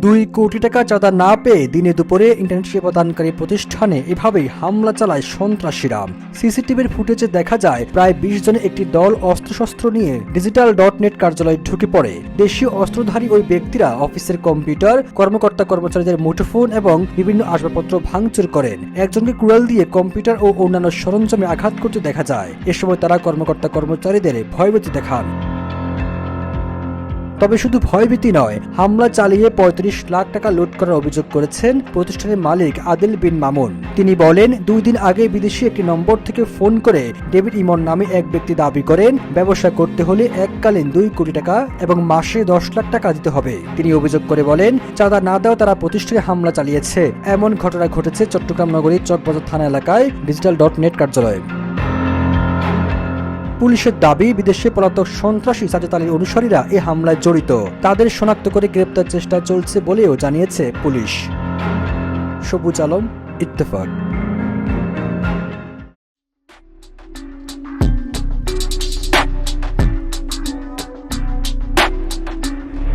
2 কোটি টাকা চাঁদা না পেয়ে দিনে দুপুরে ইন্টারনেট সেবা প্রদানকারী প্রতিষ্ঠানে এভাবেই হামলা চালায় সন্ত্রাসীরা। সিসিটিভির ফুটেজে দেখা যায় প্রায় 20 জনের একটি দল অস্ত্রশস্ত্র নিয়ে digital.net কার্যালয়ে ঢুকে পড়ে। দেশীয় অস্ত্রধারী ওই ব্যক্তিরা অফিসের কম্পিউটার, কর্মকর্তা-কর্মচারীদের মুঠোফোন এবং বিভিন্ন আসবাবপত্র ভাঙচুর করেন। একজনকে কুড়াল দিয়ে কম্পিউটার ও অন্যান্য সরঞ্জামে আঘাত করতে দেখা যায়। এ সময় তারা কর্মকর্তা-কর্মচারীদের ভয়ভীতি দেখান। তবে শুধু ভয়ভীতি নয়, হামলা চালিয়ে 35 লাখ টাকা লুট করার অভিযোগ করেছেন প্রতিষ্ঠানের মালিক আদিল বিন মামুন। তিনি বলেন, 2 দিন আগে বিদেশি একটি নম্বর থেকে ফোন করে ডেভিড ইমন নামে এক ব্যক্তি দাবি করেন ব্যবসা করতে হলে এককালীন 2 কোটি টাকা এবং মাসে 10 লাখ টাকা দিতে হবে। তিনি অভিযোগ করে বলেন, চাঁদা না দেওয়া তারা প্রতিষ্ঠানে হামলা চালিয়েছে। এমন ঘটনা ঘটেছে চট্টগ্রাম নগরীর চকবাজার থানা এলাকায় digital.net কার্যালয়ে। পুলিশের দাবি, বিদেশে পলাতক সন্ত্রাসী সাজেদ আলীর অনুসারীরা এ হামলায় জড়িত। তাদের শনাক্ত করে গ্রেপ্তার চেষ্টা চলছে বলেও জানিয়েছে পুলিশ। সবুজ আলম, ইত্তেফাক।